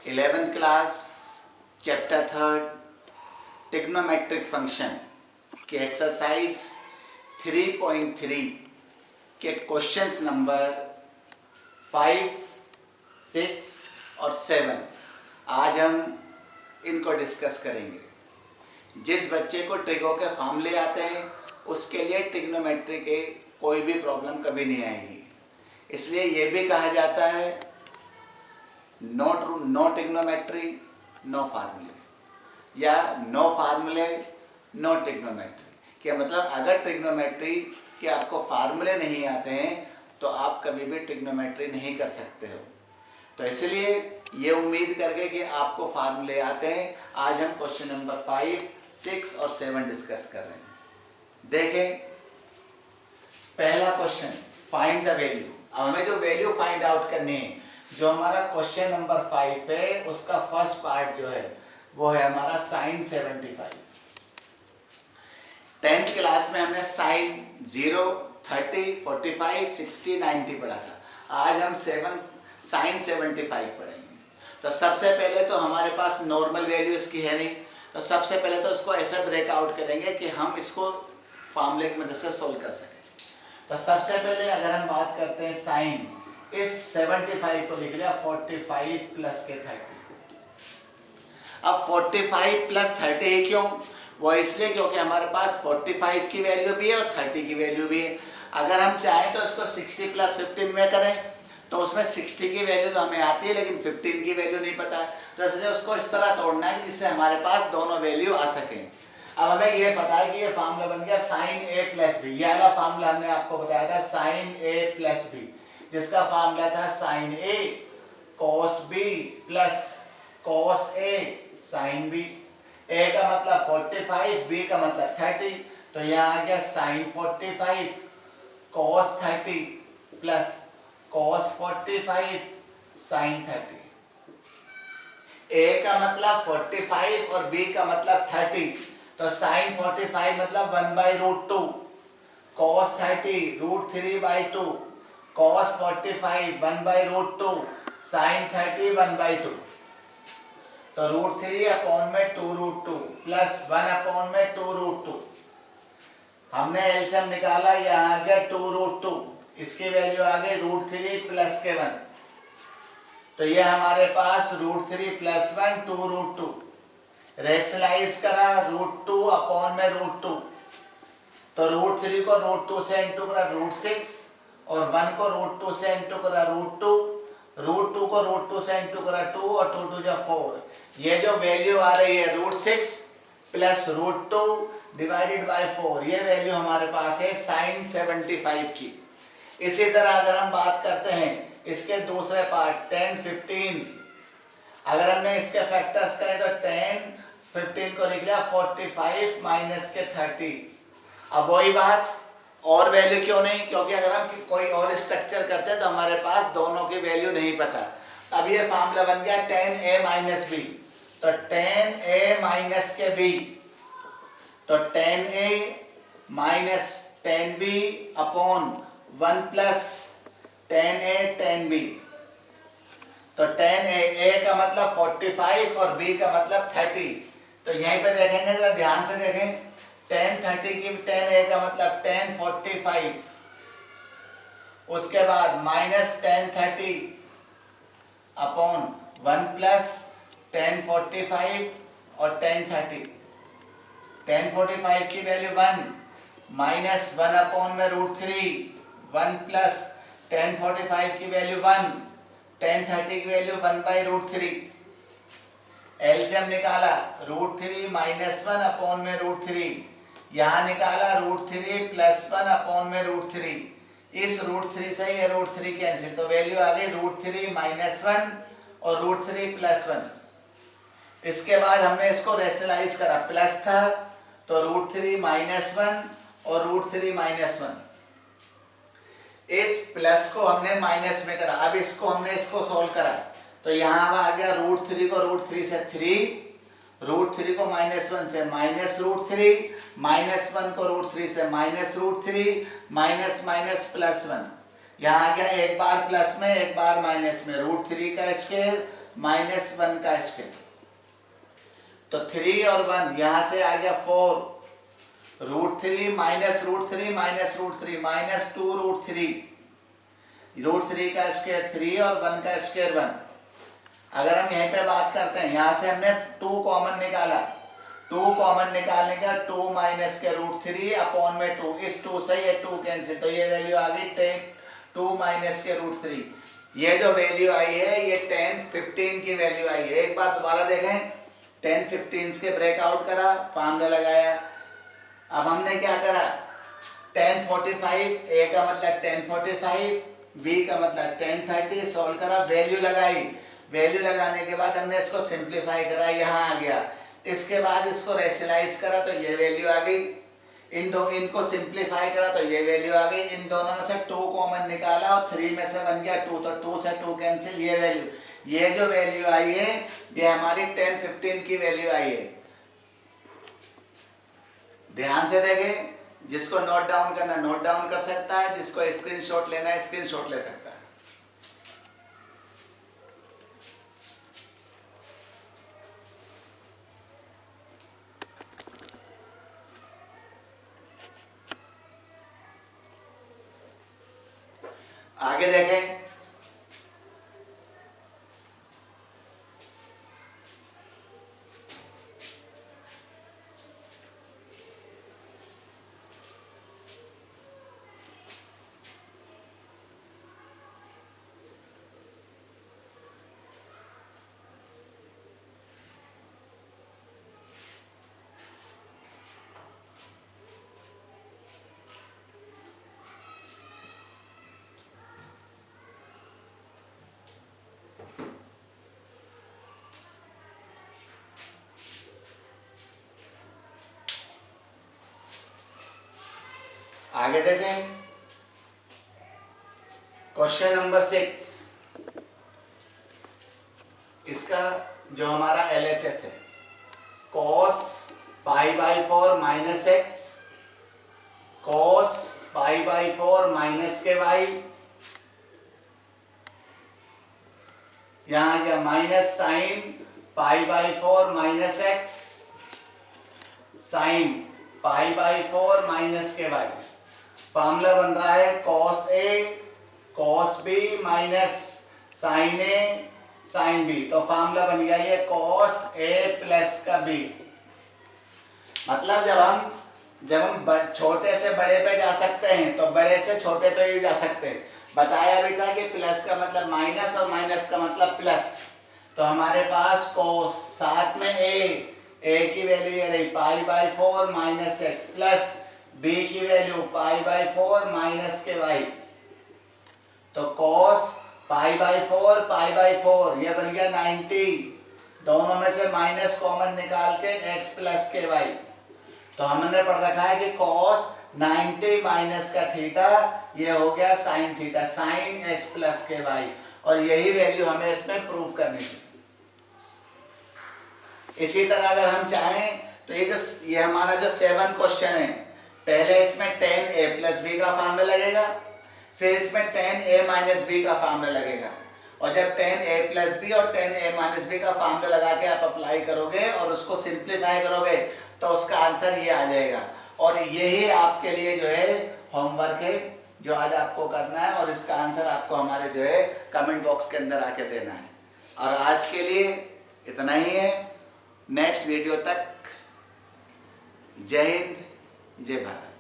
11th class chapter 3 trigonometric function के exercise 3.3 के questions number 5, 6 और 7 आज हम इनको डिस्कस करेंगे। जिस बच्चे को ट्रिगो के फॉर्मूले आते हैं उसके लिए ट्रिग्नोमेट्री के कोई भी प्रॉब्लम कभी नहीं आएगी। इसलिए ये भी कहा जाता है नो ट्रिग्नोमेट्री नो फार्मूले या नो फार्मूले नो ट्रिग्नोमेट्री। क्या मतलब अगर ट्रिग्नोमेट्री के आपको फार्मूले नहीं आते हैं तो आप कभी भी ट्रिग्नोमेट्री नहीं कर सकते हो। तो इसलिए ये उम्मीद करके कि आपको फार्मूले आते हैं, आज हम क्वेश्चन नंबर 5, 6 और 7 डिस्कस कर रहे हैं। देखें पहला क्वेश्चन, फाइंड द वैल्यू। अब हमें जो वैल्यू फाइंड आउट करनी है, जो हमारा क्वेश्चन नंबर 5 है उसका फर्स्ट पार्ट जो है वो है हमारा साइन 75। 10th क्लास में हमने साइन 0, 30, 45, 60, 90 पढ़ा था। आज हम साइन 75 पढ़ेंगे। तो सबसे पहले तो हमारे पास नॉर्मल वैल्यू इसकी है नहीं, तो सबसे पहले तो इसको ऐसा ब्रेकआउट करेंगे कि हम इसको फॉर्मूले की मदद से सोल्व कर सकें। तो सबसे पहले अगर हम बात करते हैं साइन, इस 75 को लिख लिया 45 प्लस के 30। अब 45 प्लस 30 है क्यों? वो इसलिए क्योंकि हमारे पास 45 की वैल्यू भी है और 30 की वैल्यू भी है। अगर हम चाहें तो इसको 60 प्लस 15 में करें तो उसमें 60 की वैल्यू तो हमें आती है लेकिन 15 की वैल्यू नहीं पता है। तो इसलिए उसको इस तरह तोड़ना है जिससे हमारे पास दोनों वैल्यू आ सकें। अब हमें ये पता है कि ये फार्मूला बन गया साइन ए प्लस बी। यह वाला फार्मूला हमने आपको बताया था साइन ए प्लस बी, जिसका फार्मूला था sign A cos B plus cos A sine B. ए का मतलब 45, बी का मतलब 30, तो यहाँ आ गया sine 45 cos 30 plus cos 45 sine 30। A का मतलब 45 और बी का मतलब 30, तो साइन 45 मतलब 1/√2, कॉस 30 √3/2, कॉस 45 1/√2, साइन 30 1/2। तो √3 अपॉन में 2√2 प्लस 1 अपॉन में 2√2। हमने एलसीएम निकाला, यहाँ आ गया 2√2, इसकी वैल्यू आ गई √3 प्लस के 1। तो ये हमारे पास √3 प्लस 1 2√2। रेशनलाइज करा √2 अपॉन में √2, तो √3 को √2 से इंटू करा √6 और 1 को √2 से इंटू करा √2, √2 को √2 से इंटू करा 2 और 2 2 जा 4। ये जो वैल्यू आ रही है √6 प्लस √2 डिवाइडेड बाय 4, ये वैल्यू हमारे पास है साइन 75 की। इसी तरह अगर हम बात करते हैं इसके दूसरे पार्ट 10, 15, अगर हमने इसके फैक्टर्स करें तो 10, 15 को लिख लिया 45 माइनस के 30। अब वही बात, और वैल्यू क्यों नहीं? क्योंकि अगर हम कोई और स्ट्रक्चर करते हैं तो हमारे पास दोनों की वैल्यू नहीं पता। अब ये फार्मूला बन गया 10a माइनस बी, तो 10a माइनस के b, तो 10a minus 10b upon 1 plus 10a 10b। तो 10a का मतलब 45 और b का मतलब 30। तो यहीं पे देखेंगे, जरा ध्यान से देखें, 1030 की 10a का मतलब 1045, उसके बाद माइनस 1030 अपॉन 1 प्लस 1045 और 1030। 1045 की वैल्यू 1 माइनस 1 अपॉन में √3, 1 प्लस 1045 की वैल्यू 1, 1030 की वैल्यू 1/√3। एलसीएम निकाला √3 माइनस 1 अपॉन में √3, यहाँ निकाला √3 प्लस 1 अपॉन में √3। इस √3 से ये √3 कैंसिल, तो वैल्यू आ गई √3 माइनस 1 और √3 प्लस 1। इसके बाद हमने इसको रेशनलाइज करा, प्लस था तो √3 माइनस 1 और √3 माइनस 1। इस प्लस को हमने माइनस में करा। अब इसको सोल्व करा तो यहाँ आ गया √3 को √3 से 3, √3 को माइनस 1 से माइनस √3, माइनस 1 को √3 से माइनस √3, माइनस माइनस प्लस 1। यहाँ आ गया एक बार प्लस में एक बार माइनस में, √3 का स्क्वायर -1 का स्क्वायर, तो 3 और 1 यहाँ से आ गया 4, √3 -√3 -√3 -2√3, √3 का स्क्वायर 3 और 1 का स्क्वायर 1। अगर हम यहीं पे बात करते हैं, यहाँ से हमने 2 कॉमन निकाला, 2 कॉमन निकालने का 2 माइनस के √3 अपॉन में 2, इस 2 से ये 2 कैंसिल, तो ये वैल्यू आ गई 2 माइनस के √3। ये जो वैल्यू आई है ये 10 15 की वैल्यू आई है। एक बार दोबारा देखें, 10 15 के ब्रेकआउट करा, फार्मूला लगाया। अब हमने क्या करा, 10 45, ए का मतलब 10 45, बी का मतलब 10 30, सॉल्व करा, वैल्यू लगाई। वैल्यू लगाने के बाद हमने इसको सिंप्लीफाई करा, यहाँ आ गया। इसके बाद इसको रेशनलाइज करा तो ये वैल्यू आ गई। इनको सिंप्लीफाई करा तो ये वैल्यू आ गई। इन दोनों में से 2 कॉमन निकाला और 3 में से बन गया 2, तो 2 से 2 कैंसिल, ये वैल्यू, ये जो वैल्यू आई है ये हमारी 10 15 की वैल्यू आई है। ध्यान से देखें, जिसको नोट डाउन करना नोट डाउन कर सकता है, जिसको स्क्रीनशॉट लेना है स्क्रीनशॉट ले सकता है। आगे देखें, आगे देखें, क्वेश्चन नंबर 6, इसका जो हमारा LHS है, cos π/4 - x, cos π/4 - ky, यहाँ क्या minus sin π/4 - x, sin π/4 - ky। Formula बन रहा है cos A cos B minus sin A sin B, तो फार्मूला बन गया ये cos A प्लस का B। मतलब जब हम छोटे से बड़े पे जा सकते हैं तो बड़े से छोटे पे भी जा सकते हैं। बताया भी था कि प्लस का मतलब माइनस और माइनस का मतलब प्लस, तो हमारे पास cos, साथ में A की वैल्यू ये रही π/4 - x प्लस b की वैल्यू π/4 - ky, तो cos π/4 ये बन गया 90, दोनों में से माइनस कॉमन निकाल के x प्लस ky, तो हमने पढ़ रखा है कि cos 90 माइनस का थीटा ये हो गया sin theta, sin x plus ky, और यही वैल्यू हमें इसमें प्रूव करनी थी। इसी तरह अगर हम चाहें तो ये हमारा जो 7 क्वेश्चन है, पहले इसमें 10a + b का फार्मूला लगेगा, फिर इसमें 10a - b का फार्मूला लगेगा, और जब 10a + b और 10a - b का फार्मूला लगा के आप अप्लाई करोगे और उसको सिंप्लीफाई करोगे तो उसका आंसर ये आ जाएगा। और यही आपके लिए जो है होमवर्क है जो आज आपको करना है, और इसका आंसर आपको हमारे जो है कमेंट बॉक्स के अंदर आके देना है। और आज के लिए इतना ही है, नेक्स्ट वीडियो तक जय हिंद जय भारत।